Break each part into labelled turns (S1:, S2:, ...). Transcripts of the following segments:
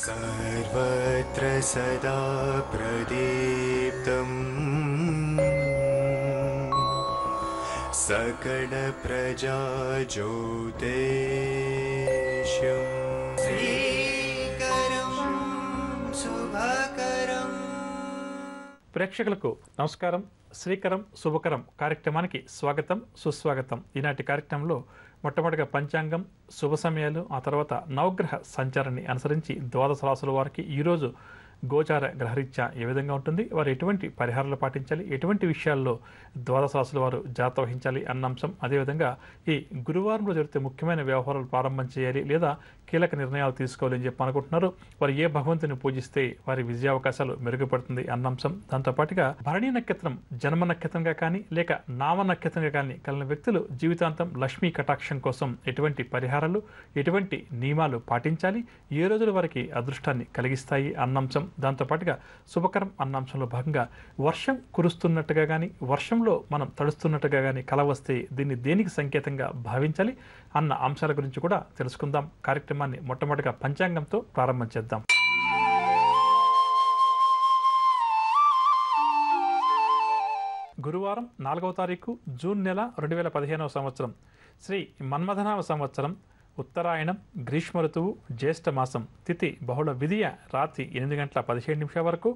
S1: सर्वत्र सदा प्रदीप्तम् सकलप्रजाज्योतिष्यम् श्रीकरं శుభకరం.
S2: ప్రేక్షకులకు నమస్కారం. శ్రీకరం శుభకరం కార్యక్రమానికి స్వాగతం, సుస్వాగతం. ఈనాటి కార్యక్రమంలో మొట్టమొదటిగా పంచాంగం, శుభ సమయాలు, ఆ తర్వాత నవగ్రహ సంచారాన్ని అనుసరించి ద్వాదశ రాశుల వారికి ఈరోజు గోచార గ్రహరీత్యా ఏ విధంగా ఉంటుంది, వారు ఎటువంటి పరిహారాలు పాటించాలి, ఎటువంటి విషయాల్లో ద్వాదశ రాశుల వారు జాగ్రత్త వహించాలి అన్న అంశం. అదేవిధంగా ఈ గురువారంలో జరిగితే ముఖ్యమైన వ్యవహారాలు ప్రారంభం చేయాలి లేదా కీలక నిర్ణయాలు తీసుకోవాలి అని చెప్పి అనుకుంటున్నారు. వారు ఏ భగవంతుని పూజిస్తే వారి విజయావకాశాలు మెరుగుపడుతుంది అన్న అంశం. దాంతోపాటుగా భరణి నక్షత్రం జన్మ నక్షత్రంగా కానీ లేక నామ నక్షత్రంగా కానీ కలిగిన వ్యక్తులు జీవితాంతం లక్ష్మీ కటాక్షం కోసం ఎటువంటి పరిహారాలు, ఎటువంటి నియమాలు పాటించాలి, ఏ రోజుల వారికి అదృష్టాన్ని కలిగిస్తాయి అన్న అంశం. దాంతోపాటుగా శుభకరం అన్న అంశంలో భాగంగా వర్షం కురుస్తున్నట్టుగా కానీ వర్షంలో మనం తడుస్తున్నట్టుగా కానీ కల వస్తే దీన్ని దేనికి సంకేతంగా భావించాలి అన్న అంశాల గురించి కూడా తెలుసుకుందాం. కార్యక్రమాన్ని మొట్టమొదటిగా పంచాంగంతో ప్రారంభం చేద్దాం. గురువారం 4వ తారీఖు జూన్ నెల 2015వ సంవత్సరం శ్రీ మన్మథనామ సంవత్సరం, ఉత్తరాయణం, గ్రీష్మ ఋతువు, జ్యేష్ఠ మాసం. తిథి బహుళ విధియ రాత్రి 8 గంటల 17 నిమిషాల వరకు,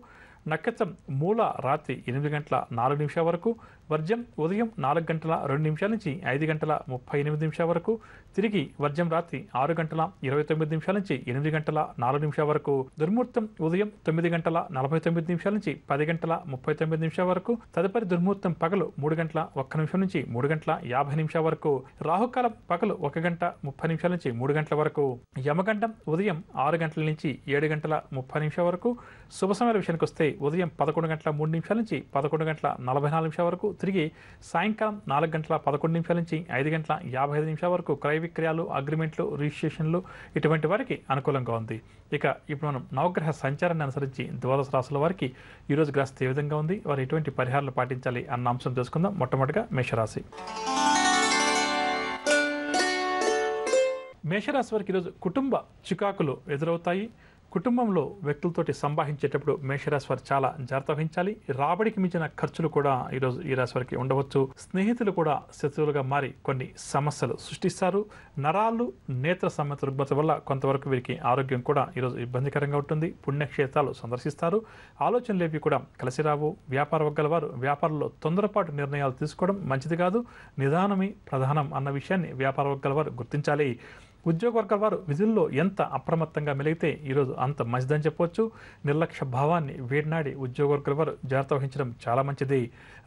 S2: నక్షత్రం మూల రాత్రి 8 గంటల 4 నిమిషాల వరకు, వర్జం ఉదయం 4 గంటల 2 నిమిషాల నుంచి 5 గంటల 38 నిమిషాల వరకు, తిరిగి వర్జం రాత్రి 6 గంటల 29 నిమిషాల నుంచి 8 గంటల 4 నిమిషాల వరకు, దుర్ముహూర్తం ఉదయం 9 గంటల 49 నిమిషాల నుంచి 10 గంటల 39 నిమిషాల వరకు, తదుపరి దుర్ముహూర్తం పగలు 3 గంటల 1 నిమిషం నుంచి 3 గంటల 50 నిమిషాల వరకు, రాహుకాలం పగలు 1 గంట 30 నిమిషాల నుంచి 3 గంటల వరకు, యమగండం ఉదయం 6 గంటల నుంచి 7 గంటల 30 నిమిషాల వరకు, శుభ సమయాల విషయానికి వస్తే ఉదయం 11 గంటల 3 నిమిషాల నుంచి 11 గంటల 44 నిమిషాల వరకు, తిరిగి సాయంకాలం 4 గంటల 11 నిమిషాల నుంచి 5 గంటల 55 నిమిషాల వరకు క్రయ విక్రయాలు, అగ్రిమెంట్లు, రిజిస్ట్రేషన్లు ఇటువంటి వారికి అనుకూలంగా ఉంది. ఇక ఇప్పుడు మనం నవగ్రహ సంచారాన్ని అనుసరించి ద్వాదశ రాశుల వారికి ఈరోజు గ్రహస్థితి ఏ విధంగా ఉంది, వారు ఎటువంటి పరిహారాలు పాటించాలి అన్న అంశం తెలుసుకుందాం. మొట్టమొదటిగా మేషరాశి. మేషరాశి వారికి ఈరోజు కుటుంబ చికాకులు ఎదురవుతాయి. కుటుంబంలో వ్యక్తులతోటి సంభాషించేటప్పుడు మేషరాశి వారు చాలా జాగ్రత్త వహించాలి. రాబడికి మించిన ఖర్చులు కూడా ఈరోజు ఈ రాశి వారికి ఉండవచ్చు. స్నేహితులు కూడా శత్రువులుగా మారి కొన్ని సమస్యలు సృష్టిస్తారు. నరాలు, నేత్ర సంబంధిత రుగ్మత వల్ల కొంతవరకు వీరికి ఆరోగ్యం కూడా ఈరోజు ఇబ్బందికరంగా ఉంటుంది. పుణ్యక్షేత్రాలు సందర్శిస్తారు. ఆలోచనలేవి కూడా కలిసి రావు. వ్యాపార వర్గాల వారు వ్యాపారంలో తొందరపాటు నిర్ణయాలు తీసుకోవడం మంచిది కాదు. నిదానమే ప్రధానం అన్న విషయాన్ని వ్యాపార వర్గాల వారు గుర్తించాలి. ఉద్యోగ వర్గాల వారు విధుల్లో ఎంత అప్రమత్తంగా మెలిగితే ఈరోజు అంత మంచిదని చెప్పవచ్చు. నిర్లక్ష్య భావాన్ని వేడినాడి ఉద్యోగ వర్గాల వారు జాగ్రత్త వహించడం చాలా మంచిది.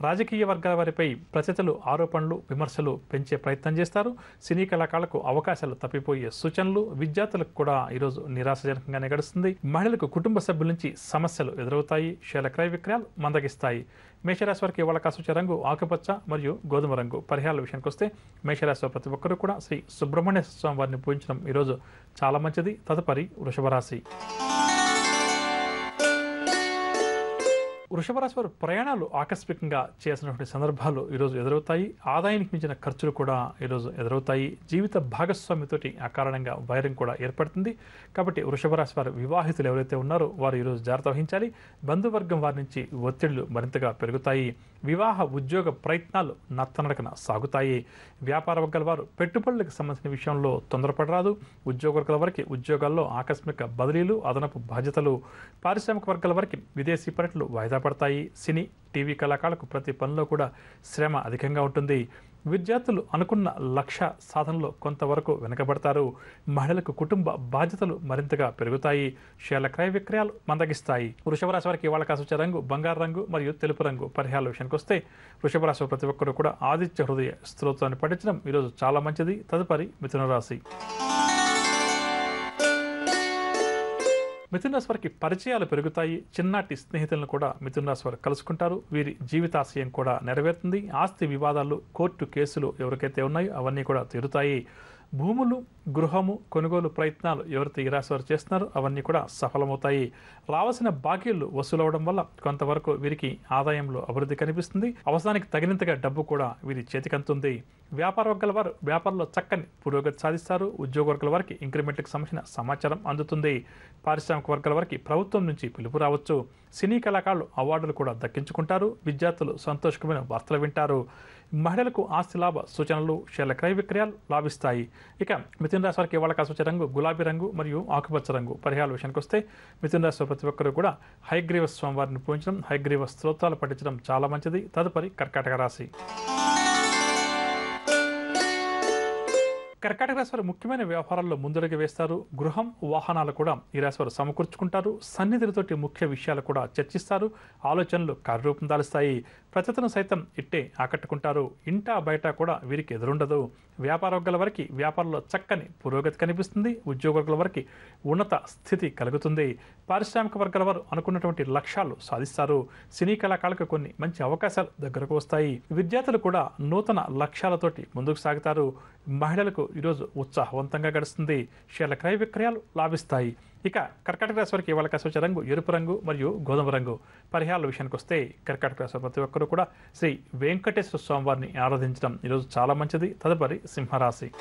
S2: రాజకీయ వర్గాల వారిపై ప్రజలు ఆరోపణలు, విమర్శలు పెంచే ప్రయత్నం చేస్తారు. సినీ కళాకారులకు అవకాశాలు తప్పిపోయే సూచనలు, విద్యార్థులకు కూడా ఈరోజు నిరాశజనకంగానే గడుస్తుంది. మహిళలకు కుటుంబ సభ్యుల నుంచి సమస్యలు ఎదురవుతాయి. శేల క్రయ విక్రయాలు మందగిస్తాయి. మేషరాశి వారికి వాళ్ళ కాసుచే రంగు ఆకుపచ్చ మరియు గోధుమ రంగు. పరిహారాల విషయానికి వస్తే మేషరాశి వారు ప్రతి ఒక్కరూ కూడా శ్రీ సుబ్రహ్మణ్య స్వామి వారిని పూజించడం ఈరోజు చాలా మంచిది. తదుపరి వృషభ రాశి. వృషభ రాశి వారు ప్రయాణాలు ఆకస్మికంగా చేసినటువంటి సందర్భాలు ఈరోజు ఎదురవుతాయి. ఆదాయానికి మించిన ఖర్చులు కూడా ఈరోజు ఎదురవుతాయి. జీవిత భాగస్వామితోటి అకారణంగా వైరం కూడా ఏర్పడుతుంది. కాబట్టి వృషభ రాశి వారు వివాహితులు ఎవరైతే ఉన్నారో వారు ఈరోజు జాగ్రత్త వహించాలి. బంధువర్గం వారి నుంచి ఒత్తిళ్లు మరింతగా పెరుగుతాయి. వివాహ ఉద్యోగ ప్రయత్నాలు నత్తనడకన సాగుతాయి. వ్యాపార వర్గాల వారు పెట్టుబడులకు సంబంధించిన విషయంలో తొందరపడరాదు. ఉద్యోగ వర్గాల వారికి ఉద్యోగాల్లో ఆకస్మిక బదిలీలు, అదనపు బాధ్యతలు. పారిశ్రామిక వర్గాల వారికి విదేశీ పర్యటనలు వాయిదా పడతాయి. సినీ, టీవీ కళాకారులకు ప్రతి పనిలో కూడా శ్రమ అధికంగా ఉంటుంది. విద్యార్థులు అనుకున్న లక్ష్య సాధనలో కొంతవరకు వెనుకబడతారు. మహిళలకు కుటుంబ బాధ్యతలు మరింతగా పెరుగుతాయి. షేర్ల క్రయ విక్రయాలు మందగిస్తాయి. వృషభ రాశి వారికి వాళ్ళ కాసుచే రంగు బంగారు రంగు మరియు తెలుపు రంగు. పరిహారాల విషయానికి వస్తే వృషభ రాశి ప్రతి ఒక్కరు కూడా ఆదిత్య హృదయ స్తోత్రాన్ని పఠించడం ఈరోజు చాలా మంచిది. తదుపరి మిథున రాశి. మిథున రాశి వారికి పరిచయాలు పెరుగుతాయి. చిన్నటి స్నేహితులను కూడా మిథున రాశి వారు కలుసుకుంటారు. వీరి జీవితాశయం కూడా నెరవేరుతుంది. ఆస్తి వివాదాలు, కోర్టు కేసులు ఎవరికైతే ఉన్నాయో అవన్నీ కూడా తీరుతాయి. భూములు, గృహము కొనుగోలు ప్రయత్నాలు ఎవరైతే ఈ రాశి వారు చేస్తున్నారో అవన్నీ కూడా సఫలమవుతాయి. రావాల్సిన బాకీలు వసూలవడం వల్ల కొంతవరకు వీరికి ఆదాయంలో అభివృద్ధి కనిపిస్తుంది. అవసరానికి తగినంతగా డబ్బు కూడా వీరి చేతికంతుంది. వ్యాపార వర్గాల వారు వ్యాపారంలో చక్కని పురోగతి సాధిస్తారు. ఉద్యోగ వర్గాల వారికి ఇంక్రిమెంట్కి సంబంధించిన సమాచారం అందుతుంది. పారిశ్రామిక వర్గాల వారికి ప్రభుత్వం నుంచి పిలుపు రావచ్చు. సినీ కళాకారులు అవార్డులు కూడా దక్కించుకుంటారు. విద్యార్థులు సంతోషకరమైన వార్తలు వింటారు. మహిళలకు ఆస్తి లాభ సూచనలు, షేర్ల క్రయ విక్రయాలు లాభిస్తాయి. ఇక మిథున రాశి వారికి ఇవాళ కాసు వచ్చే రంగు గులాబీ రంగు మరియు ఆకుపచ్చ రంగు. పరిహారాల విషయానికి వస్తే మిథున రాశి ప్రతి ఒక్కరు కూడా హయగ్రీవ స్వామివారిని పూజించడం, హయగ్రీవ స్తోత్రాలు పఠించడం చాలా మంచిది. తదుపరి కర్కాటక రాశి. కర్కాటక రాశి వారు ముఖ్యమైన వ్యవహారాల్లో ముందడుగు వేస్తారు. గృహం, వాహనాలు కూడా ఈ రాశి వారు సమకూర్చుకుంటారు. సన్నిధులతోటి ముఖ్య విషయాలు కూడా చర్చిస్తారు. ఆలోచనలు కార్యరూపం దాలుస్తాయి. ప్రతితను సైతం ఇట్టే ఆకట్టుకుంటారు. ఇంటా బయట కూడా వీరికి ఎదురుండదు. వ్యాపార వర్గాల వారికి వ్యాపారంలో చక్కని పురోగతి కనిపిస్తుంది. ఉద్యోగ వర్గాల వారికి ఉన్నత స్థితి కలుగుతుంది. పారిశ్రామిక వర్గాల వారు అనుకున్నటువంటి లక్ష్యాలు సాధిస్తారు. సినీ కళాకారులకు కొన్ని మంచి అవకాశాలు దగ్గరకు వస్తాయి. విద్యార్థులు కూడా నూతన లక్ష్యాలతోటి ముందుకు సాగుతారు. మహిళలకు ఈరోజు ఉత్సాహవంతంగా గడుస్తుంది. షేర్ల క్రయ విక్రయాలు లాభిస్తాయి. ఇక కర్కాటక రాశి వారికి ఇవాళ కాసు వచ్చే రంగు ఎరుపు రంగు మరియు గోధుమ రంగు. పరిహారాల విషయానికి వస్తే కర్కాటక రాశి ప్రతి ఒక్కరూ కూడా శ్రీ వెంకటేశ్వర స్వామి వారిని ఆరాధించడం ఈరోజు చాలా మంచిది. తదుపరి సింహరాశి.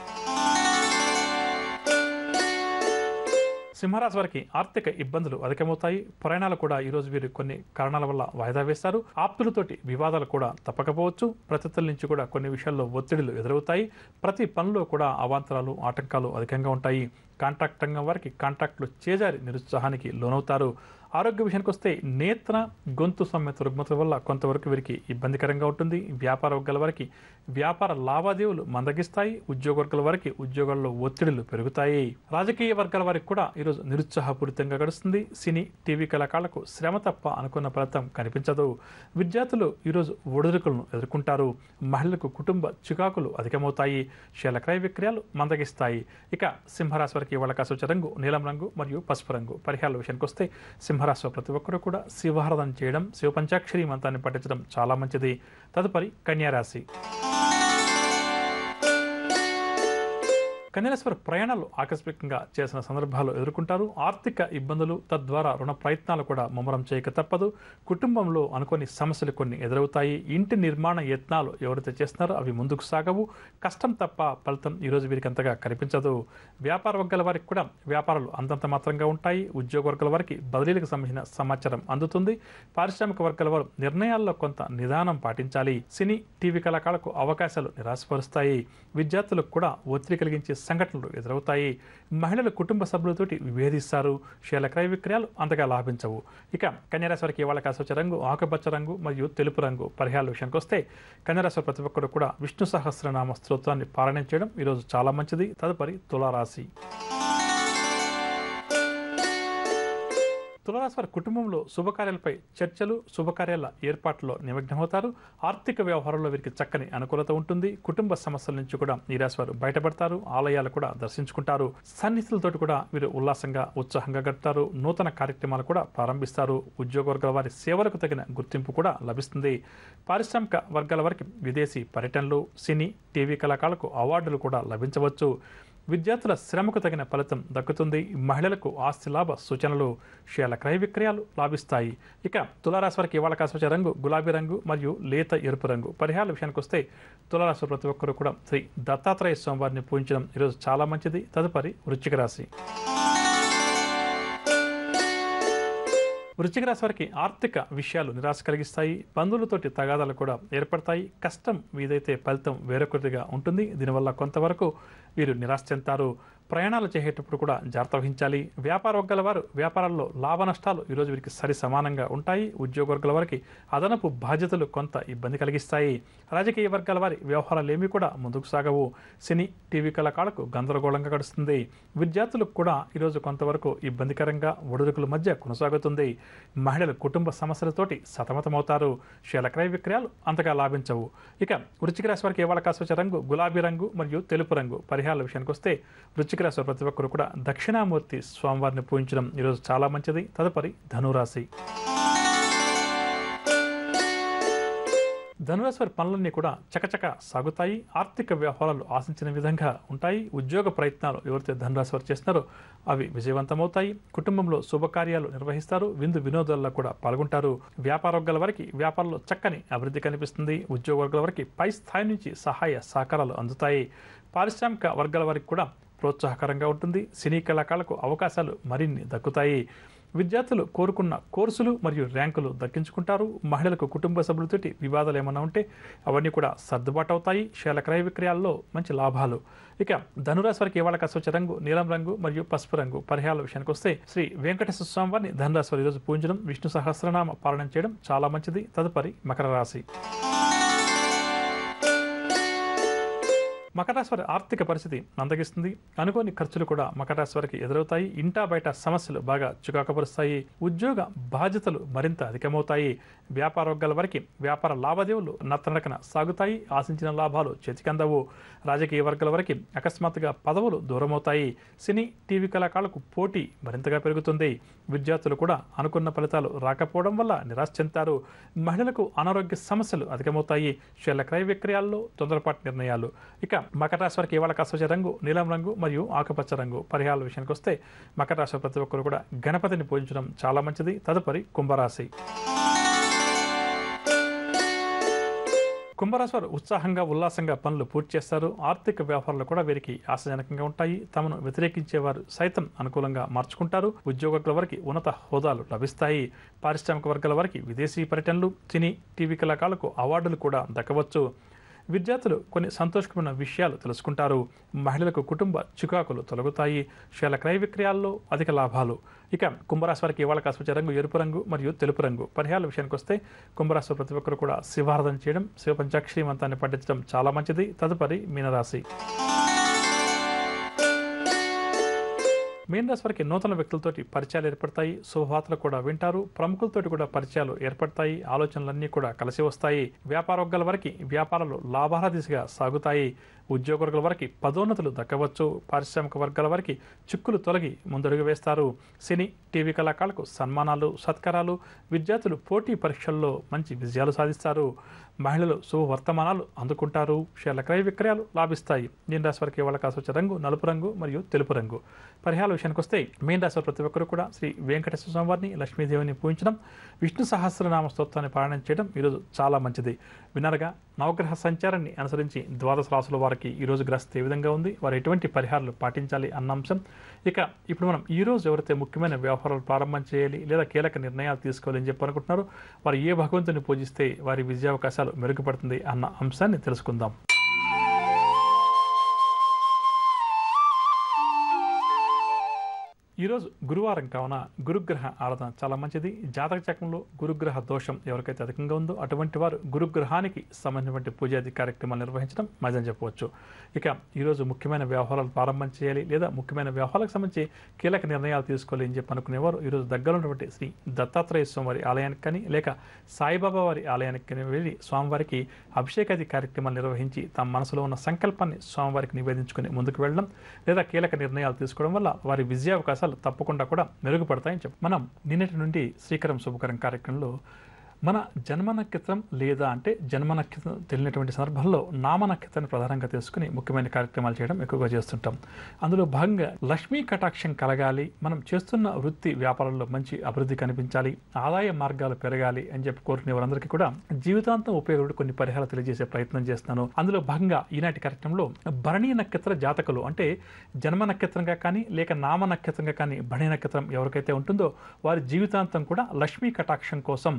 S2: సింహరాశి వారికి ఆర్థిక ఇబ్బందులు అధికమవుతాయి. ప్రయాణాలు కూడా ఈరోజు వీరు కొన్ని కారణాల వల్ల వాయిదా వేస్తారు. ఆప్తులతోటి వివాదాలు కూడా తప్పకపోవచ్చు. ప్రతినిధుల నుంచి కూడా కొన్ని విషయాల్లో ఒత్తిడులు ఎదురవుతాయి. ప్రతి పనిలో కూడా అవాంతరాలు, ఆటంకాలు అధికంగా ఉంటాయి. కాంట్రాక్ట్ రంగం వారికి కాంట్రాక్టులు చేజారి నిరుత్సాహానికి లోనవుతారు. ఆరోగ్య విషయానికి వస్తే నేత్ర, గొంతు సంబంధిత రుగ్మతల వల్ల కొంతవరకు వీరికి ఇబ్బందికరంగా ఉంటుంది. వ్యాపార వర్గాల వారికి వ్యాపార లావాదేవీలు మందగిస్తాయి. ఉద్యోగ వర్గాల వారికి ఉద్యోగాల్లో ఒత్తిడులు పెరుగుతాయి. రాజకీయ వర్గాల వారికి కూడా ఈరోజు నిరుత్సాహపూరితంగా గడుస్తుంది. సినీ, టీవీ కళాకారులకు శ్రమ తప్ప అనుకున్న ఫలితం కనిపించదు. విద్యార్థులు ఈరోజు ఒడిదుడుకులను ఎదుర్కొంటారు. మహిళలకు కుటుంబ చికాకులు అధికమవుతాయి. షేర్ల క్రయ విక్రయాలు మందగిస్తాయి. ఇక సింహరాశి వారికి ఇవాళ కాసు వచ్చే రంగు నీలం రంగు మరియు పసుపు రంగు. పరిహారాల విషయానికి వస్తే సింహరాశి ప్రతి ఒక్కరూ కూడా శివారాధన చేయడం, శివ పంచాక్షరి మంత్రాన్ని పఠించడం చాలా మంచిది. తదుపరి కన్యారాశి. కన్యారాశి వారు ప్రయాణాలు ఆకస్మికంగా చేసిన సందర్భాలు ఎదుర్కొంటారు. ఆర్థిక ఇబ్బందులు, తద్వారా రుణ ప్రయత్నాలు కూడా ముమ్మరం చేయక తప్పదు. కుటుంబంలో అనుకోని సమస్యలు కొన్ని ఎదురవుతాయి. ఇంటి నిర్మాణ యత్నాలు ఎవరైతే చేస్తున్నారో అవి ముందుకు సాగవు. కష్టం తప్ప ఫలితం ఈరోజు వీరికి అంతగా కనిపించదు. వ్యాపార వర్గాల వారికి కూడా వ్యాపారాలు అంతంత మాత్రంగా ఉంటాయి. ఉద్యోగ వర్గాల వారికి బదిలీలకు సంబంధించిన సమాచారం అందుతుంది. పారిశ్రామిక వర్గాల వారు నిర్ణయాల్లో కొంత నిదానం పాటించాలి. సినీ, టీవీ కళాకారులకు అవకాశాలు నిరాశపరుస్తాయి. విద్యార్థులకు కూడా ఒత్తిడి కలిగించే సంఘటనలు ఎదురవుతాయి. మహిళలు కుటుంబ సభ్యులతోటి విభేదిస్తారు. షేర్ల క్రయ విక్రయాలు అంతగా లాభించవు. ఇక కన్యారాశి వారికి ఇవాళ కాసు వచ్చే రంగు ఆకుపచ్చ రంగు మరియు తెలుపు రంగు. పరిహారాల విషయానికి వస్తే కన్యారాశి ప్రతి ఒక్కరు కూడా విష్ణు సహస్రనామ స్తోత్రాన్ని పారాయణ చేయడం ఈరోజు చాలా మంచిది. తదుపరి తులారాశి. తులారాశి వారి కుటుంబంలో శుభకార్యాలపై చర్చలు, శుభకార్యాల ఏర్పాట్లో నిమగ్నమవుతారు. ఆర్థిక వ్యవహారంలో వీరికి చక్కని అనుకూలత ఉంటుంది. కుటుంబ సమస్యల నుంచి కూడా ఈ రాశి వారు బయటపడతారు. ఆలయాలు కూడా దర్శించుకుంటారు. సన్నిహితులతో కూడా వీరు ఉల్లాసంగా, ఉత్సాహంగా గడుపుతారు. నూతన కార్యక్రమాలు కూడా ప్రారంభిస్తారు. ఉద్యోగ వర్గాల వారి సేవలకు తగిన గుర్తింపు కూడా లభిస్తుంది. పారిశ్రామిక వర్గాల వారికి విదేశీ పర్యటనలు, సినీ, టీవీ కళాకారులకు అవార్డులు కూడా లభించవచ్చు. విద్యార్థుల శ్రమకు తగిన ఫలితం దక్కుతుంది. మహిళలకు ఆస్తి లాభ సూచనలు, షేర్ల క్రయ విక్రయాలు లాభిస్తాయి. ఇక తులారాశి వారికి ఇవాళ కాసు వచ్చే రంగు గులాబీ రంగు మరియు లేత ఎరుపు రంగు. పరిహారాల విషయానికి వస్తే తులారాశి ప్రతి ఒక్కరూ కూడా శ్రీ దత్తాత్రేయ స్వామివారిని పూజించడం ఈరోజు చాలా మంచిది. తదుపరి వృశ్చిక రాశి. వృశ్చిక రాశి వారికి ఆర్థిక విషయాలు నిరాశ కలిగిస్తాయి. బంధువులతోటి తగాదాలు కూడా ఏర్పడతాయి. కష్టం ఏదైతే ఫలితం వేరొకటిగా ఉంటుంది. దీనివల్ల కొంతవరకు వీరు నిరాశ చెందుతారు. ప్రయాణాలు చేసేటప్పుడు కూడా జాగ్రత్త వహించాలి. వ్యాపార వర్గాల వారు వ్యాపారాల్లో లాభ నష్టాలు ఈరోజు వీరికి సరి సమానంగా ఉంటాయి. ఉద్యోగ వర్గాల వారికి అదనపు బాధ్యతలు కొంత ఇబ్బంది కలిగిస్తాయి. రాజకీయ వర్గాల వారి వ్యవహారాలు ఏమీ కూడా ముందుకు సాగవు. సినీ, టీవీ కళాకారులకు గందరగోళంగా గడుస్తుంది. విద్యార్థులకు కూడా ఈరోజు కొంతవరకు ఇబ్బందికరంగా ఒడిదుడుకుల మధ్య కొనసాగుతుంది. మహిళలు కుటుంబ సమస్యలతోటి సతమతమవుతారు. షేర్ల క్రయ విక్రయాలు అంతగా లాభించవు. ఇక వృశ్చిక రాశి వారికి ఇవాళ కాసు వచ్చే రంగు గులాబీ రంగు మరియు తెలుపు రంగు. పరిహారాల విషయానికి వస్తే వృశ్చిక రాశి ప్రతి ఒక్కరు కూడా దక్షిణామూర్తి స్వామివారిని పూజించడం ఈరోజు చాలా మంచిది. తదుపరి ధనురాశి. ధనురాశి వారి పనులన్నీ కూడా చకచక సాగుతాయి. ఆర్థిక వ్యవహారాలు ఆశించిన విధంగా ఉంటాయి. ఉద్యోగ ప్రయత్నాలు ఎవరైతే ధనురాశి వారు చేస్తున్నారో అవి విజయవంతమవుతాయి. కుటుంబంలో శుభకార్యాలు నిర్వహిస్తారు. విందు వినోదాల్లో కూడా పాల్గొంటారు. వ్యాపార వర్గాల వారికి వ్యాపారంలో చక్కని అభివృద్ధి కనిపిస్తుంది. ఉద్యోగ వర్గాల వారికి పై స్థాయి నుంచి సహాయ సహకారాలు అందుతాయి. పారిశ్రామిక వర్గాల వారికి కూడా ప్రోత్సాహకరంగా ఉంటుంది. సినీ కళాకారులకు అవకాశాలు మరిన్ని దక్కుతాయి. విద్యార్థులు కోరుకున్న కోర్సులు మరియు ర్యాంకులు దక్కించుకుంటారు. మహిళలకు కుటుంబ సభ్యులతోటి వివాదాలు ఏమైనా ఉంటే అవన్నీ కూడా సర్దుబాటు అవుతాయి. షేర్ల క్రయ విక్రయాల్లో మంచి లాభాలు. ఇక ధనురాశి వారికి ఇవాళ కలిసి రంగు నీలం రంగు మరియు పసుపు రంగు. పరిహారాల విషయానికి వస్తే శ్రీ వెంకటేశ్వర స్వామి వారిని ధనురాశి వారు ఈరోజు పూజించడం, విష్ణు సహస్రనామ పాలన చేయడం చాలా మంచిది. తదుపరి మకర రాశి. మకర రాశి వారి ఆర్థిక పరిస్థితి అందగిస్తుంది. అనుకోని ఖర్చులు కూడా మకర రాశి వారికి ఎదురవుతాయి. ఇంటా బయట సమస్యలు బాగా చికాకుపరుస్తాయి. ఉద్యోగ బాధ్యతలు మరింత అధికమవుతాయి. వ్యాపార వర్గాల వారికి వ్యాపార లావాదేవీలు నత్తనడకన సాగుతాయి. ఆశించిన లాభాలు చేతికందవు. రాజకీయ వర్గాల వారికి అకస్మాత్తుగా పదవులు దూరమవుతాయి. సినీ టీవీ కళాకారులకు పోటీ మరింతగా పెరుగుతుంది. విద్యార్థులు కూడా అనుకున్న ఫలితాలు రాకపోవడం వల్ల నిరాశ చెందుతారు. మహిళలకు అనారోగ్య సమస్యలు అధికమవుతాయి. షేర్ల క్రయ విక్రయాల్లో తొందరపాటు నిర్ణయాలు. ఇక మకర రాశి వారికి ఇవాళ కసవచ రంగు నీలం రంగు మరియు ఆకుపచ్చ రంగు. పరిహారాల విషయానికి వస్తే మకర రాశి ప్రతి ఒక్కరు కూడా గణపతిని పూజించడం చాలా మంచిది. తదుపరి కుంభరాశి. కుంభరాశి వారు ఉత్సాహంగా ఉల్లాసంగా పనులు పూర్తి చేస్తారు. ఆర్థిక వ్యవహారాలు కూడా వీరికి ఆశాజనకంగా ఉంటాయి. తమను వ్యతిరేకించేవారు సైతం అనుకూలంగా మార్చుకుంటారు. ఉద్యోగుల వారికి ఉన్నత హోదాలు లభిస్తాయి. పారిశ్రామిక వర్గాల వారికి విదేశీ పర్యటనలు, సినీ టీవీ కళాకారులకు అవార్డులు కూడా దక్కవచ్చు. విద్యార్థులు కొన్ని సంతోషకరమైన విషయాలు తెలుసుకుంటారు. మహిళలకు కుటుంబ చికాకులు తొలగుతాయి. షేర్ల క్రయ విక్రయాల్లో అధిక లాభాలు. ఇక కుంభరాశి వారికి ఇవాళ కాసుకొచ్చే రంగు ఎరుపు రంగు మరియు తెలుపు రంగు. పరిహారాల విషయానికి వస్తే కుంభరాశి ప్రతి ఒక్కరు కూడా శివారాధన చేయడం, శివ పంచాక్షరి మంత్రాన్ని పఠించడం చాలా మంచిది. తదుపరి మీనరాశి. మీనరాశి వారికి నూతన వ్యక్తులతోటి పరిచయాలు ఏర్పడతాయి. శుభవార్తలు కూడా వింటారు. ప్రముఖులతోటి కూడా పరిచయాలు ఏర్పడతాయి. ఆలోచనలన్నీ కూడా కలిసి వస్తాయి. వ్యాపార వర్గాల వారికి వ్యాపారాలు లాభాల దిశగా సాగుతాయి. ఉద్యోగ వర్గాల వారికి పదోన్నతులు దక్కవచ్చు. పారిశ్రామిక వర్గాల వారికి చిక్కులు తొలగి ముందడుగు వేస్తారు. సినీ టీవీ కళాకారులకు సన్మానాలు, సత్కారాలు. విద్యార్థులు పోటీ పరీక్షల్లో మంచి విజయాలు సాధిస్తారు. మహిళలు శుభవర్తమానాలు అందుకుంటారు. షేర్ల క్రయ విక్రయాలు లాభిస్తాయి. మీన రాశి వారికి ఇవాళ కాసుకొచ్చే రంగు నలుపు రంగు మరియు తెలుపు రంగు. పరిహారాల విషయానికి వస్తే మీన రాశి ప్రతి ఒక్కరు కూడా శ్రీ వెంకటేశ్వర స్వామి వారిని, లక్ష్మీదేవిని పూజించడం, విష్ణు సహస్రనామ స్తోత్రాన్ని పారాయణం చేయడం ఈరోజు చాలా మంచిది. వినరగా నవగ్రహ సంచారాన్ని అనుసరించి ద్వాదశ రాశుల వారికి ఈరోజు గ్రహస్థితి ఏ విధంగా ఉంది, వారు ఎటువంటి పరిహారాలు పాటించాలి అన్న అంశం. ఇక ఇప్పుడు మనం ఈరోజు ఎవరైతే ముఖ్యమైన వ్యవహారాలు ప్రారంభం చేయాలి లేదా కీలక నిర్ణయాలు తీసుకోవాలి అని చెప్పి అనుకుంటున్నారో వారు ఏ భగవంతుని పూజిస్తే వారి విజయావకాశాలు మెరుగుపడుతుంది అన్న అంశాన్ని తెలుసుకుందాం. ఈరోజు గురువారం కావున గురుగ్రహ ఆరాధన చాలా మంచిది. జాతక చక్రంలో గురుగ్రహ దోషం ఎవరికైతే అధికంగా ఉందో అటువంటి వారు గురుగ్రహానికి సంబంధించినటువంటి పూజాది కార్యక్రమాలు నిర్వహించడం మంచిదని చెప్పవచ్చు. ఇక ఈరోజు ముఖ్యమైన వ్యవహారాలు ప్రారంభం చేయాలి లేదా ముఖ్యమైన వ్యవహారాలకు సంబంధించి కీలక నిర్ణయాలు తీసుకోవాలి అని చెప్పి అనుకునేవారు ఈరోజు దగ్గర ఉన్నటువంటి శ్రీ దత్తాత్రేయ స్వామివారి ఆలయానికి కానీ లేక సాయిబాబా వారి ఆలయానికి కానీ వెళ్ళి స్వామివారికి అభిషేకాది కార్యక్రమాలు నిర్వహించి తమ మనసులో ఉన్న సంకల్పాన్ని స్వామివారికి నివేదించుకుని ముందుకు వెళ్ళడం లేదా కీలక నిర్ణయాలు తీసుకోవడం వల్ల వారి విజయావకాశాలు తప్పకుండా కూడా మెరుగుపడతాయని చెప్పి మనం నిన్నటి నుండి శ్రీకరం శుభకరం కార్యక్రమంలో మన జన్మ నక్షత్రం లేదా అంటే జన్మ నక్షత్రం తెలియనటువంటి సందర్భంలో నామ నక్షత్రాన్ని ప్రధానంగా తెలుసుకుని ముఖ్యమైన కార్యక్రమాలు చేయడం ఎక్కువగా చేస్తుంటాం. అందులో భాగంగా లక్ష్మీ కటాక్షం కలగాలి, మనం చేస్తున్న వృత్తి వ్యాపారంలో మంచి అభివృద్ధి కనిపించాలి, ఆదాయ మార్గాలు పెరగాలి అని చెప్పి కోరుకునే వారందరికీ కూడా జీవితాంతం ఉపయోగపడే కొన్ని పరిహారాలు తెలియజేసే ప్రయత్నం చేస్తున్నాను. అందులో భాగంగా ఈనాటి కార్యక్రమంలో భరణీ నక్షత్ర జాతకులు అంటే జన్మ నక్షత్రంగా కానీ లేక నామ నక్షత్రంగా కానీ భరణీ నక్షత్రం ఎవరికైతే ఉంటుందో వారి జీవితాంతం కూడా లక్ష్మీ కటాక్షం కోసం,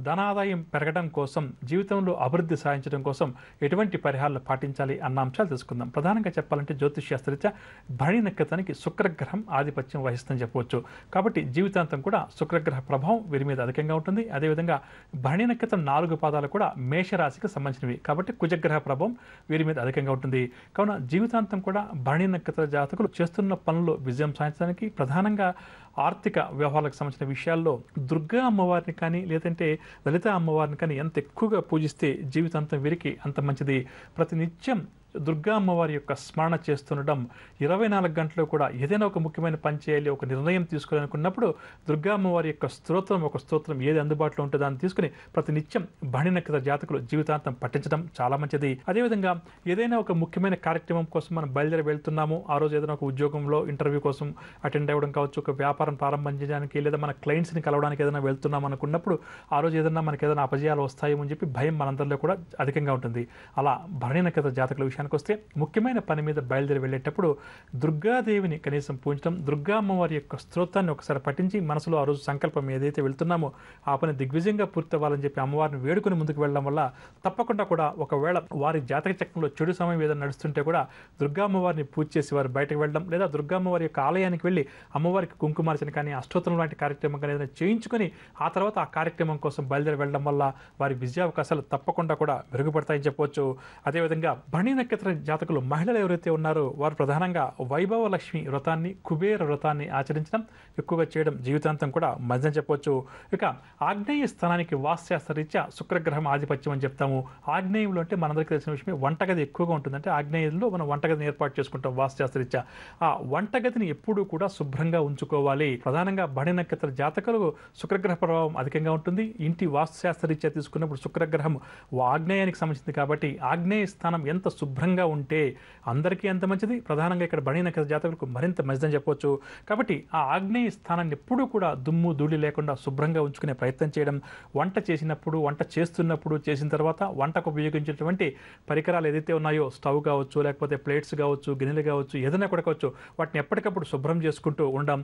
S2: ధనాదాయం పెరగడం కోసం, జీవితంలో అభివృద్ధి సాధించడం కోసం ఎటువంటి పరిహారాలు పాటించాలి అన్న అంశాలు తెలుసుకుందాం. ప్రధానంగా చెప్పాలంటే జ్యోతిష్శాస్త్రరీత్యా భరణి నక్షత్రానికి శుక్రగ్రహం ఆధిపత్యం వహిస్తుందని చెప్పవచ్చు. కాబట్టి జీవితాంతం కూడా శుక్రగ్రహ ప్రభావం వీరి మీద అధికంగా ఉంటుంది. అదేవిధంగా భరణి నక్షత్రం 4 పాదాలు కూడా మేషరాశికి సంబంధించినవి కాబట్టి కుజగ్రహ ప్రభావం వీరి మీద అధికంగా ఉంటుంది. కావున జీవితాంతం కూడా భరణి నక్షత్ర జాతకులు చేస్తున్న పనుల్లో విజయం సాధించడానికి ప్రధానంగా ఆర్థిక వ్యవహారాలకు సంబంధించిన విషయాల్లో దుర్గా అమ్మవారిని కానీ లేదంటే లలిత అమ్మవారిని కానీ ఎంత ఎక్కువగా పూజిస్తే జీవితాంతం వీరికి అంత మంచిది. ప్రతినిత్యం దుర్గా అమ్మవారి యొక్క స్మరణ చేస్తుండడం, 24 గంటలు కూడా ఏదైనా ఒక ముఖ్యమైన పని చేయాలి, ఒక నిర్ణయం తీసుకోవాలనుకున్నప్పుడు దుర్గా అమ్మవారి యొక్క స్తోత్రం ఏది అందుబాటులో ఉంటుందో దాన్ని తీసుకుని ప్రతి నిత్యం భరణి నక్షత్ర జాతకులు జీవితాంతం పఠించడం చాలా మంచిది. అదేవిధంగా ఏదైనా ఒక ముఖ్యమైన కార్యక్రమం కోసం మనం బయలుదేరి వెళ్తున్నాము, ఆ రోజు ఏదైనా ఒక ఉద్యోగంలో ఇంటర్వ్యూ కోసం అటెండ్ అవ్వడం కావచ్చు, ఒక వ్యాపారం ప్రారంభించడానికి లేదా మన క్లయింట్స్ని కలవడానికి ఏదైనా వెళ్తున్నాం అనుకున్నప్పుడు ఆ రోజు ఏదైనా మనకి ఏదైనా అపజయాలు వస్తాయేమో అని చెప్పి భయం మనందరిలో కూడా అధికంగా ఉంటుంది. అలా భరణి నక్షత్ర జాతకుల విషయానికి వస్తే ముఖ్యమైన పని మీద బయలుదేరి వెళ్ళేటప్పుడు దుర్గాదేవిని కనీసం పూజించడం, దుర్గా అమ్మవారి యొక్క స్తోత్రాన్ని ఒకసారి పఠించి మనసులో ఆ రోజు సంకల్పం ఏదైతే వెళ్తున్నామో ఆ పని దిగ్విజయంగా పూర్తవ్వాలని చెప్పి అమ్మవారిని వేడుకొని ముందుకు వెళ్ళడం వల్ల తప్పకుండా కూడా ఒకవేళ వారి జాతక చక్రంలో చెడు సమయం ఏదైనా నడుస్తుంటే కూడా దుర్గా అమ్మవారిని పూజ చేసి వారు బయటకు వెళ్ళడం లేదా దుర్గా అమ్మవారి యొక్క ఆలయానికి వెళ్ళి అమ్మవారికి కుంకుమార్చన కానీ అష్టోత్తరం లాంటి కార్యక్రమం కానీ ఏదైనా చేయించుకొని ఆ తర్వాత ఆ కార్యక్రమం కోసం బయలుదేరి వెళ్ళడం వల్ల వారి విజయావకాశాలు తప్పకుండా కూడా మెరుగుపడతాయని చెప్పవచ్చు. అదేవిధంగా భరణి నక్షత్ర జాతకులు మహిళలు ఎవరైతే ఉన్నారో వారు ప్రధానంగా వైభవ లక్ష్మి వ్రతాన్ని, కుబేర వ్రతాన్ని ఆచరించడం ఎక్కువగా చేయడం జీవితాంతం కూడా మంచిదని చెప్పవచ్చు. ఇక ఆగ్నేయ స్థానానికి వాస్తుశాస్త్ర రీత్యా శుక్రగ్రహం ఆధిపత్యం అని చెప్తాము. ఆగ్నేయంలో అంటే మనందరికీ తెలిసిన విషయమే వంటగది ఎక్కువగా ఉంటుంది. అంటే ఆగ్నేయంలో మనం వంటగదిని ఏర్పాటు చేసుకుంటాం వాస్తుశాస్త్ర రీత్యా. ఆ వంటగదిని ఎప్పుడూ కూడా శుభ్రంగా ఉంచుకోవాలి. ప్రధానంగా భరణి నక్షత్ర జాతకులు శుక్రగ్రహ ప్రభావం అధికంగా ఉంటుంది. ఇంటి వాస్తుశాస్త్ర రీత్యా తీసుకున్నప్పుడు శుక్రగ్రహం ఆగ్నేయానికి సంబంధించింది కాబట్టి ఆగ్నేయ స్థానం ఎంత శుభ్రంగా ఉంటే అందరికీ ఎంత మంచిది. ప్రధానంగా ఇక్కడ భరణి నక్షత్ర జాతకులకు మరింత మంచిదని చెప్పవచ్చు. కాబట్టి ఆ ఆగ్నేయ స్థానాన్ని ఎప్పుడూ కూడా దుమ్ము ధూళి లేకుండా శుభ్రంగా ఉంచుకునే ప్రయత్నం చేయడం, వంట చేసినప్పుడు, వంట చేస్తున్నప్పుడు, చేసిన తర్వాత వంటకు ఉపయోగించేటువంటి పరికరాలు ఏదైతే ఉన్నాయో స్టవ్ కావచ్చు, లేకపోతే ప్లేట్స్ కావచ్చు, గిన్నెలు కావచ్చు, ఏదైనా కూడా కావచ్చు, వాటిని ఎప్పటికప్పుడు శుభ్రం చేసుకుంటూ ఉండడం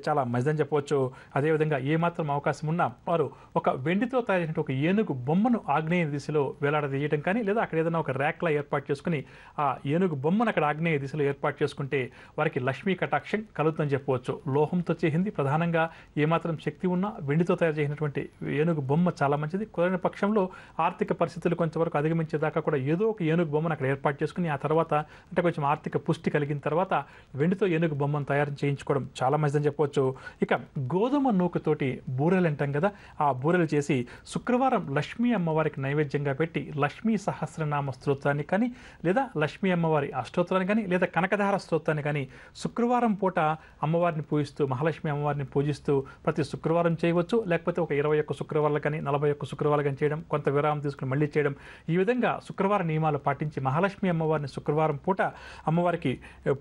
S2: చాలా మంచిదని చెప్పవచ్చు. అదేవిధంగా ఏమాత్రం అవకాశం ఉన్నా వారు ఒక వెండితో తయారు చేసిన ఒక ఏనుగు బొమ్మను ఆగ్నేయ దిశలో వేలాడదీయడం కానీ లేదా అక్కడ ఏదైనా ఒక ర్యాక్లా ఏర్పాటు చేసుకుని ఆ ఏనుగు బొమ్మను అక్కడ ఆగ్నేయ దిశలో ఏర్పాటు చేసుకుంటే వారికి లక్ష్మీ కటాక్షం కలుగుతుందని చెప్పవచ్చు. లోహంతో చేసింది, ప్రధానంగా ఏమాత్రం శక్తి ఉన్నా వెండితో తయారు చేసినటువంటి ఏనుగు బొమ్మ చాలా మంచిది. కుదరని పక్షంలో ఆర్థిక పరిస్థితులు కొంచెంవరకు అధిగమించేదాకా కూడా ఏదో ఒక ఏనుగు బొమ్మను అక్కడ ఏర్పాటు చేసుకుని ఆ తర్వాత అంటే కొంచెం ఆర్థిక పుష్టి కలిగిన తర్వాత వెండితో ఏనుగు బొమ్మను తయారు చేయించుకోవడం చాలా మంచిదని చెప్పవచ్చు. ఇక గోధుమ నూకతోటి బూరెలు అంటాం కదా, ఆ బూరెలు చేసి శుక్రవారం లక్ష్మీ అమ్మవారికి నైవేద్యంగా పెట్టి లక్ష్మీ సహస్రనామ స్తోత్రాన్ని కానీ లేదా లక్ష్మీ అమ్మవారి అష్టోత్తరాన్ని కానీ లేదా కనకధార స్తోత్రాన్ని కానీ శుక్రవారం పూట అమ్మవారిని పూజిస్తూ మహాలక్ష్మి అమ్మవారిని పూజిస్తూ ప్రతి శుక్రవారం చేయవచ్చు. లేకపోతే ఒక 21 శుక్రవారాలు కానీ 41 శుక్రవారాలు కానీ చేయడం, కొంత విరామం తీసుకుని మళ్ళీ చేయడం, ఈ విధంగా శుక్రవార నియమాలు పాటించి మహాలక్ష్మి అమ్మవారిని శుక్రవారం పూట అమ్మవారికి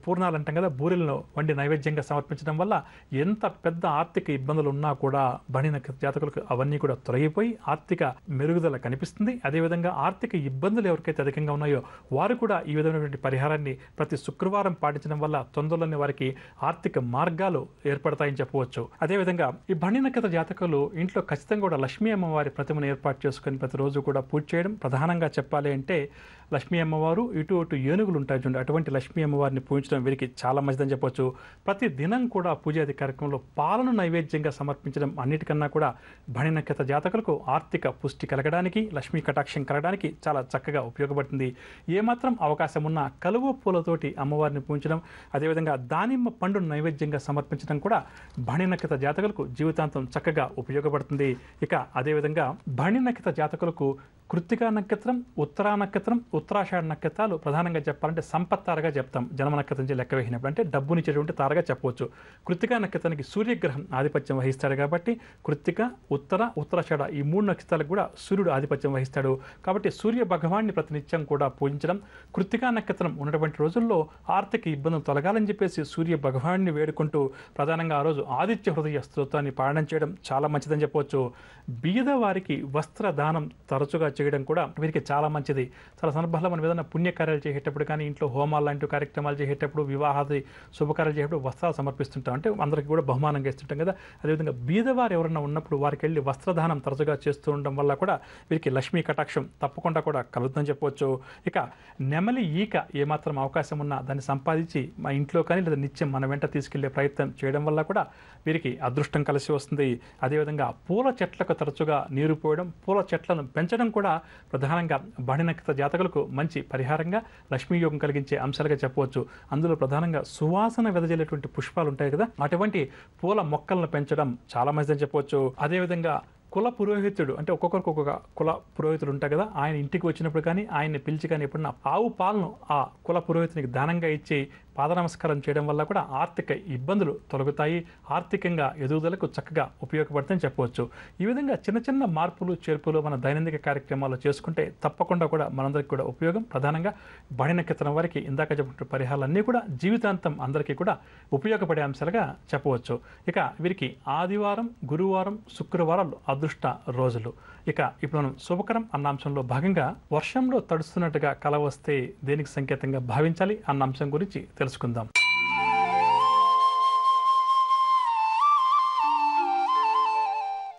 S2: పూర్ణాలు అంటాం కదా బూరెలను వండి నైవేద్యంగా సమర్పించడం వల్ల ఎంత పెద్ద ఆర్థిక ఇబ్బందులు ఉన్నా కూడా భరణి నక్షత్ర జాతకులకు అవన్నీ కూడా తొలగిపోయి ఆర్థిక మెరుగుదల కనిపిస్తుంది. అదేవిధంగా ఆర్థిక ఇబ్బందులు ఎవరికైతే అధికంగా ఉన్నాయో వారు కూడా ఈ విధమైనటువంటి పరిహారాన్ని ప్రతి శుక్రవారం పాటించడం వల్ల తొందరలోనే వారికి ఆర్థిక మార్గాలు ఏర్పడతాయని చెప్పవచ్చు. అదేవిధంగా ఈ భరణి నక్షత్ర జాతకులు ఇంట్లో ఖచ్చితంగా కూడా లక్ష్మీ అమ్మవారి ప్రతిమను ఏర్పాటు చేసుకుని ప్రతిరోజు కూడా పూజ చేయడం. ప్రధానంగా చెప్పాలి అంటే లక్ష్మీ అమ్మవారు ఇటు ఏనుగులు ఉంటాయి చూడండి, అటువంటి లక్ష్మీ అమ్మవారిని పూజించడం వీరికి చాలా మంచిదని చెప్పవచ్చు. ప్రతి దినం కూడా పూజాది కార్యక్రమంలో పాలను నైవేద్యంగా సమర్పించడం అన్నిటికన్నా కూడా భరణి నక్షత్ర జాతకులకు ఆర్థిక పుష్టి కలగడానికి, లక్ష్మీ కటాక్షం కలగడానికి చాలా చక్కగా ఉపయోగపడుతుంది. ఏమాత్రం అవకాశం ఉన్న కలువ పూలతోటి అమ్మవారిని పూజించడం, అదేవిధంగా దానిమ్మ పండును నైవేద్యంగా సమర్పించడం కూడా భరణి నక్షత్ర జాతకులకు జీవితాంతం చక్కగా ఉపయోగపడుతుంది. ఇక అదేవిధంగా భరణి నక్షత్ర జాతకులకు కృత్తికా నక్షత్రం, ఉత్తరా నక్షత్రం, ఉత్తరాషాఢ నక్షత్రాలు ప్రధానంగా చెప్పాలంటే సంపత్తారగా చెప్తాం. జన్మ నక్షత్రం నుంచి లెక్క వేసినప్పుడు అంటే డబ్బునిచ్చేటువంటి తారగా చెప్పవచ్చు. కృత్తికా నక్షత్రానికి సూర్యగ్రహం ఆధిపత్యం వహిస్తాడు కాబట్టి కృత్తిక, ఉత్తరాషాఢ ఈ 3 నక్షత్రాలకు కూడా సూర్యుడు ఆధిపత్యం వహిస్తాడు కాబట్టి సూర్య భగవాన్ని ప్రతినిత్యం కూడా పూజించడం, కృత్తికా నక్షత్రం ఉన్నటువంటి రోజుల్లో ఆర్థిక ఇబ్బందులు తొలగాలని చెప్పేసి సూర్య భగవాన్ని వేడుకుంటూ ప్రధానంగా ఆ రోజు ఆదిత్య హృదయ స్తోత్రాన్ని పాలన చేయడం చాలా మంచిదని చెప్పవచ్చు. బీదవారికి వస్త్రదానం తరచుగా చేయడం కూడా వీరికి చాలా మంచిది. చాలా సందర్భాల్లో మనం ఏదైనా పుణ్యకార్యాలు చేసేటప్పుడు కానీ ఇంట్లో హోమాలు లాంటి కార్యక్రమాలు చేసేటప్పుడు వివాహాది శుభకార్యాలు చేసేటప్పుడు వస్త్రాలు సమర్పిస్తుంటాం, అంటే అందరికీ కూడా బహుమానంగా ఇస్తుంటాం కదా. అదేవిధంగా బీదవారు ఎవరైనా ఉన్నప్పుడు వారికి వెళ్ళి వస్త్రదానం తరచుగా చేస్తూ ఉండడం వల్ల కూడా వీరికి లక్ష్మీ కటాక్షం తప్పకుండా కూడా కలుగుతుందని చెప్పవచ్చు. ఇక నెమలి ఈక ఏమాత్రం అవకాశం ఉన్నా దాన్ని సంపాదించి మా ఇంట్లో కానీ లేదా నిత్యం మన వెంట తీసుకెళ్లే ప్రయత్నం చేయడం వల్ల కూడా వీరికి అదృష్టం కలిసి వస్తుంది. అదేవిధంగా పూల చెట్లకు తరచుగా నీరు పోయడం, పూల చెట్లను పెంచడం కూడా ప్రధానంగా భరణి నక్షత్ర జాతకులకు మంచి పరిహారంగా లక్ష్మీ యోగం కలిగించే అంశాలుగా చెప్పవచ్చు. అందులో ప్రధానంగా సువాసన వెదజల్లేటువంటి పుష్పాలు ఉంటాయి కదా, అటువంటి పూల మొక్కలను పెంచడం చాలా మంచిదని చెప్పవచ్చు. అదేవిధంగా కుల పురోహితుడు అంటే ఒక్కొక్కరికి ఒక్కొక్క కుల పురోహితుడు ఉంటారు కదా, ఆయన ఇంటికి వచ్చినప్పుడు కానీ ఆయన్ని పిలిచి కానీ ఎప్పుడన్నా ఆవు పాలను ఆ కుల పురోహితునికి దానంగా ఇచ్చి పాద నమస్కారం చేయడం వల్ల కూడా ఆర్థిక ఇబ్బందులు తొలగుతాయి, ఆర్థికంగా ఎదుగుదలకు చక్కగా ఉపయోగపడుతుందని చెప్పవచ్చు. ఈ విధంగా చిన్న చిన్న మార్పులు చేర్పులు మన దైనందిక కార్యక్రమాలు చేసుకుంటే తప్పకుండా కూడా మనందరికీ కూడా ఉపయోగం. ప్రధానంగా బడి నక్షత్రం వారికి ఇందాక చెప్పిన పరిహారాలన్నీ కూడా జీవితాంతం అందరికీ కూడా ఉపయోగపడే అంశాలుగా చెప్పవచ్చు. ఇక వీరికి ఆదివారం, గురువారం, శుక్రవారాలు అదృష్ట రోజులు. ఇక ఇప్పుడు మనం శుభకరం అన్న అంశంలో భాగంగా వర్షంలో తడుస్తున్నట్టుగా కల వస్తే దేనికి సంకేతంగా భావించాలి అన్న అంశం గురించి తెలుసుకుందాం.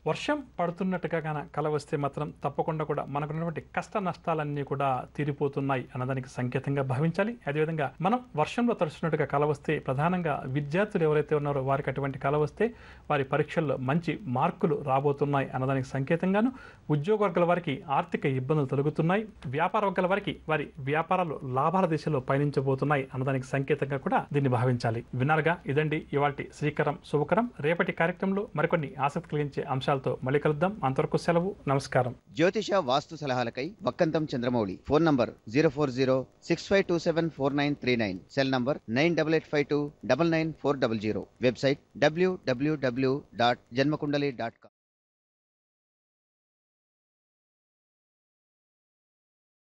S2: వర్షం పడుతున్నట్టుగా కల వస్తే మాత్రం తప్పకుండా కూడా మనకున్నటువంటి కష్ట నష్టాలన్నీ కూడా తీరిపోతున్నాయి అన్నదానికి సంకేతంగా భావించాలి. అదేవిధంగా మనం వర్షంలో తడుస్తున్నట్టుగా కల వస్తే ప్రధానంగా విద్యార్థులు ఎవరైతే ఉన్నారో వారికి అటువంటి కల వస్తే వారి పరీక్షల్లో మంచి మార్కులు రాబోతున్నాయి అన్నదానికి సంకేతంగాను, ఉద్యోగ వర్గాల వారికి ఆర్థిక ఇబ్బందులు తొలగుతున్నాయి, వ్యాపార వర్గాల వారికి వారి వ్యాపారాలు లాభాల దిశలో పయనించబోతున్నాయి అన్నదానికి సంకేతంగా కూడా దీన్ని భావించాలి. విన్నారుగా, ఇదండి ఇవాల్టి శ్రీకరం శుభకరం. రేపటి కార్యక్రమంలో మరికొన్ని ఆసక్తి కలిగించే అంశాలతో మళ్ళీ కలుద్దాం. అంతవరకు సెలవు, నమస్కారం.
S1: జ్యోతిష వాస్తు సలహాలకై Vakkantam Chandramouli. Phone number 04065274939. Cell number 9885299400. Website www.janmakundali.com.